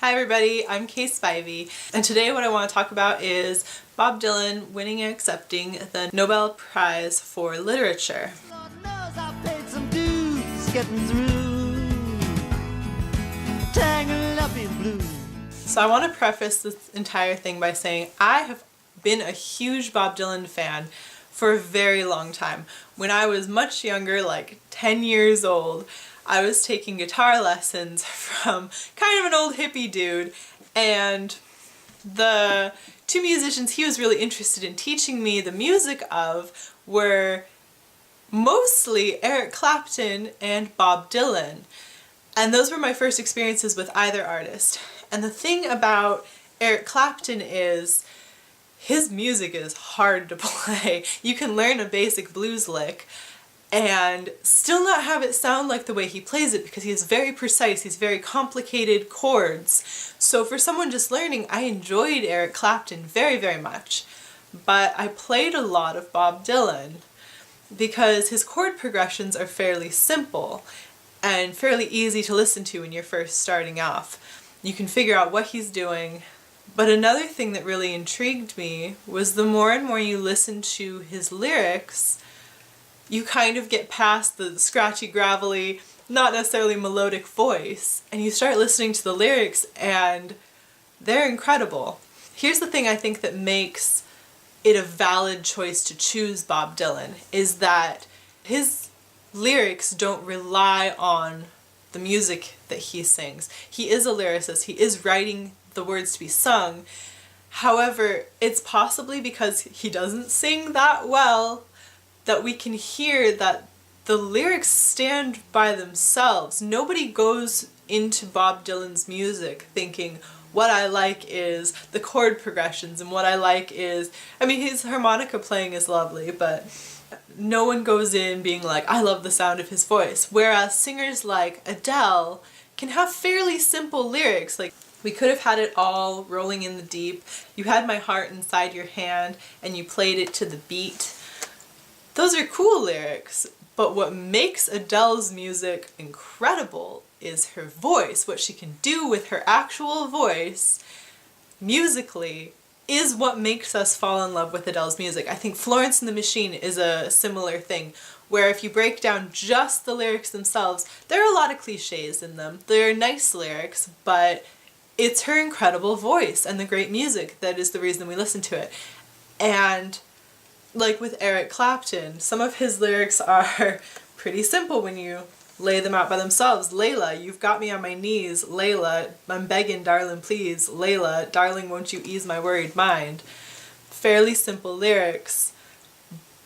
Hi everybody, I'm Kaye Spivey, and today what I want to talk about is Bob Dylan winning and accepting the Nobel Prize for Literature. Lord knows I paid some dues getting through. Tangled up in blue. So I want to preface this entire thing by saying I have been a huge Bob Dylan fan for a very long time. When I was much younger, like 10 years old, I was taking guitar lessons from kind of an old hippie dude, and the two musicians he was really interested in teaching me the music of were mostly Eric Clapton and Bob Dylan. And those were my first experiences with either artist. And the thing about Eric Clapton is his music is hard to play. You can learn a basic blues lick and still not have it sound like the way he plays it because he is very precise, he's very complicated chords. So for someone just learning, I enjoyed Eric Clapton very, very much. But I played a lot of Bob Dylan because his chord progressions are fairly simple and fairly easy to listen to when you're first starting off. You can figure out what he's doing. But another thing that really intrigued me was the more and more you listen to his lyrics, you kind of get past the scratchy, gravelly, not necessarily melodic voice, and you start listening to the lyrics and they're incredible. Here's the thing I think that makes it a valid choice to choose Bob Dylan, is that his lyrics don't rely on the music that he sings. He is a lyricist, he is writing the words to be sung. However, it's possibly because he doesn't sing that well that we can hear that the lyrics stand by themselves. Nobody goes into Bob Dylan's music thinking, what I like is the chord progressions and what I like is, I mean, his harmonica playing is lovely, but no one goes in being like, I love the sound of his voice. Whereas singers like Adele can have fairly simple lyrics, like, we could have had it all rolling in the deep. You had my heart inside your hand and you played it to the beat. Those are cool lyrics, but what makes Adele's music incredible is her voice. What she can do with her actual voice, musically, is what makes us fall in love with Adele's music. I think Florence and the Machine is a similar thing, where if you break down just the lyrics themselves, there are a lot of cliches in them. They're nice lyrics, but it's her incredible voice and the great music that is the reason we listen to it. And like with Eric Clapton, some of his lyrics are pretty simple when you lay them out by themselves. Layla, you've got me on my knees. Layla, I'm begging, darling, please. Layla, darling, won't you ease my worried mind? Fairly simple lyrics,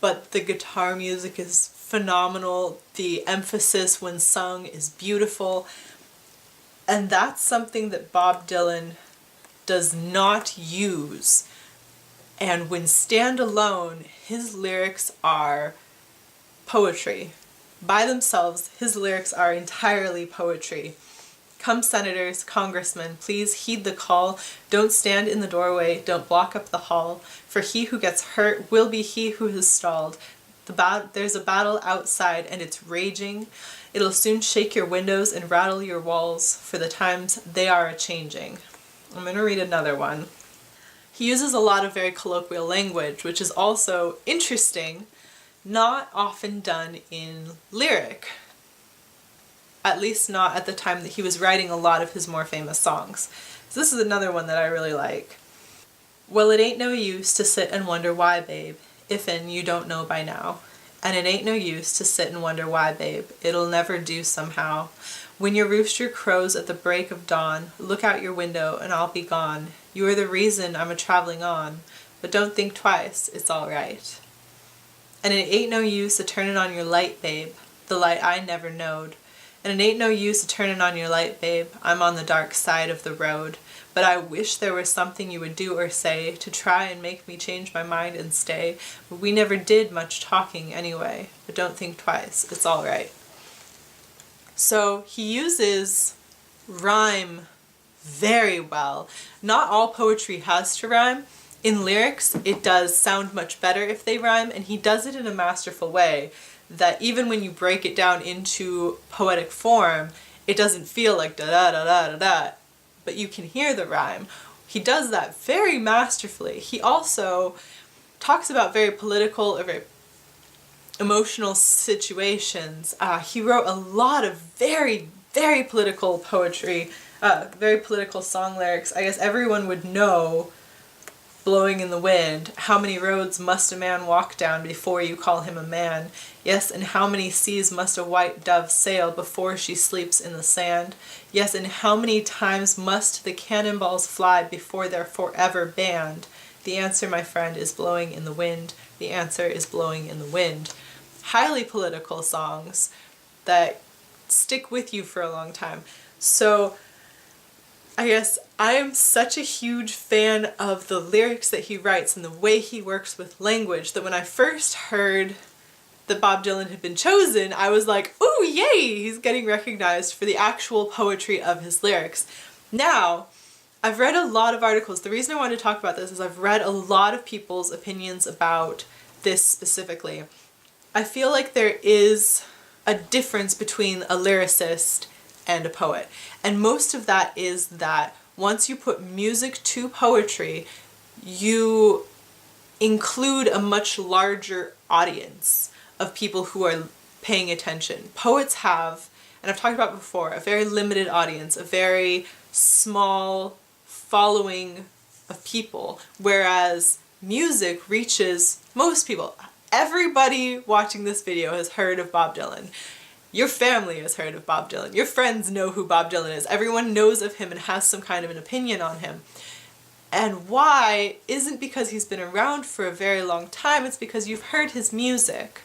but the guitar music is phenomenal. The emphasis when sung is beautiful. And that's something that Bob Dylan does not use. And when stand alone, his lyrics are poetry. By themselves, his lyrics are entirely poetry. Come senators, congressmen, please heed the call. Don't stand in the doorway, don't block up the hall. For he who gets hurt will be he who has stalled. There's a battle outside and it's raging. It'll soon shake your windows and rattle your walls, for the times they are a-changing. I'm going to read another one. He uses a lot of very colloquial language, which is also interesting, not often done in lyric. At least not at the time that he was writing a lot of his more famous songs. So this is another one that I really like. Well, it ain't no use to sit and wonder why, babe, if'n you don't know by now. And it ain't no use to sit and wonder why, babe, it'll never do somehow. When your rooster crows at the break of dawn, look out your window and I'll be gone. You are the reason I'm a-traveling on, but don't think twice, it's all right. And it ain't no use a-turning on your light, babe, the light I never knowed. And it ain't no use a-turning on your light, babe, I'm on the dark side of the road. But I wish there was something you would do or say to try and make me change my mind and stay. But we never did much talking anyway, but don't think twice, it's all right. So he uses rhyme very well. Not all poetry has to rhyme. In lyrics, it does sound much better if they rhyme, and he does it in a masterful way that even when you break it down into poetic form, it doesn't feel like da da da da da da. but you can hear the rhyme. He does that very masterfully. He also talks about very political or very emotional situations. He wrote a lot of very, very political poetry, very political song lyrics. I guess everyone would know Blowing in the Wind. How many roads must a man walk down before you call him a man? Yes, and how many seas must a white dove sail before she sleeps in the sand? Yes, and how many times must the cannonballs fly before they're forever banned? The answer, my friend, is blowing in the wind. The answer is blowing in the wind. Highly political songs that stick with you for a long time. So I guess I am such a huge fan of the lyrics that he writes and the way he works with language that when I first heard that Bob Dylan had been chosen, I was like, ooh, yay, he's getting recognized for the actual poetry of his lyrics. Now, I've read a lot of articles. The reason I wanted to talk about this is I've read a lot of people's opinions about this specifically. I feel like there is a difference between a lyricist and a poet. And most of that is that once you put music to poetry, you include a much larger audience of people who are paying attention. Poets have, and I've talked about before, a very limited audience, a very small following of people, whereas music reaches most people. Everybody watching this video has heard of Bob Dylan. Your family has heard of Bob Dylan. Your friends know who Bob Dylan is. Everyone knows of him and has some kind of an opinion on him. And why isn't because he's been around for a very long time, it's because you've heard his music.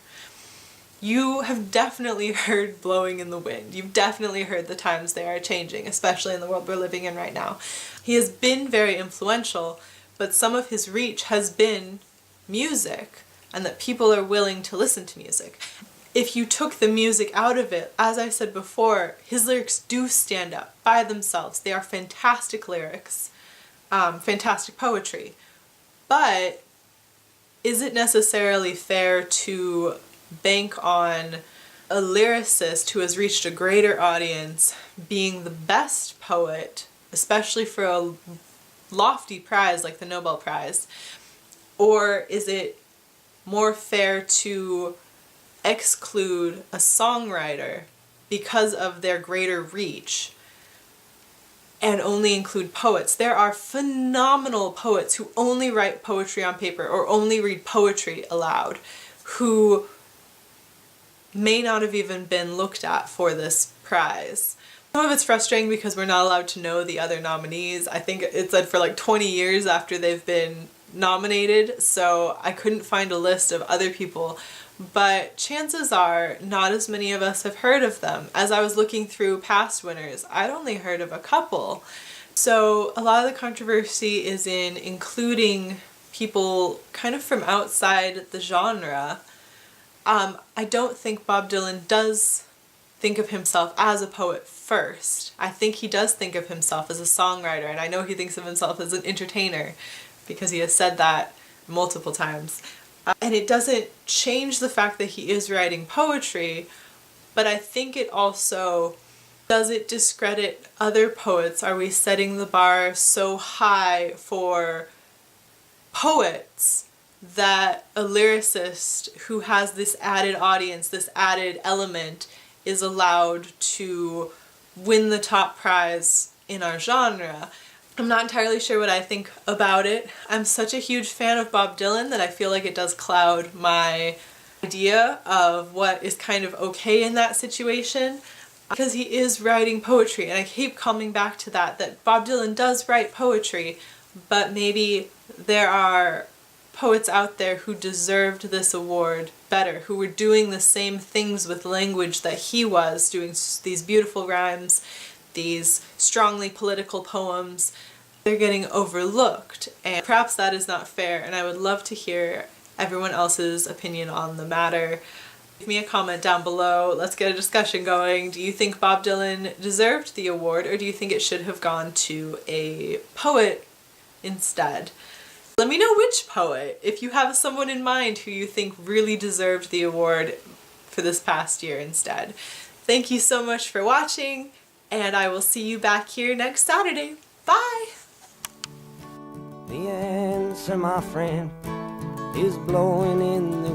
You have definitely heard Blowing in the Wind. You've definitely heard The Times They Are Changing, especially in the world we're living in right now. He has been very influential, but some of his reach has been music, and that people are willing to listen to music. If you took the music out of it, as I said before, his lyrics do stand up by themselves. They are fantastic lyrics, fantastic poetry. But is it necessarily fair to bank on a lyricist who has reached a greater audience being the best poet, especially for a lofty prize like the Nobel Prize? Or is it more fair to exclude a songwriter because of their greater reach and only include poets? There are phenomenal poets who only write poetry on paper or only read poetry aloud who may not have even been looked at for this prize. Some of it's frustrating because we're not allowed to know the other nominees. I think it said for like 20 years after they've been nominated, so I couldn't find a list of other people, but chances are not as many of us have heard of them. As I was looking through past winners, I'd only heard of a couple. So a lot of the controversy is in including people kind of from outside the genre. I don't think Bob Dylan does think of himself as a poet first. I think he does think of himself as a songwriter, and I know he thinks of himself as an entertainer because he has said that multiple times. And it doesn't change the fact that he is writing poetry, but I think it also, does it discredit other poets? Are we setting the bar so high for poets that a lyricist who has this added audience, this added element, is allowed to win the top prize in our genre? I'm not entirely sure what I think about it. I'm such a huge fan of Bob Dylan that I feel like it does cloud my idea of what is kind of okay in that situation, because he is writing poetry, and I keep coming back to that Bob Dylan does write poetry, but maybe there are poets out there who deserved this award better, who were doing the same things with language that he was, doing these beautiful rhymes, these strongly political poems. They're getting overlooked, and perhaps that is not fair, and I would love to hear everyone else's opinion on the matter. Leave me a comment down below. Let's get a discussion going. Do you think Bob Dylan deserved the award, or do you think it should have gone to a poet instead? Let me know which poet, if you have someone in mind who you think really deserved the award for this past year instead. Thank you so much for watching, and I will see you back here next Saturday. Bye! The answer, my friend, is blowing in the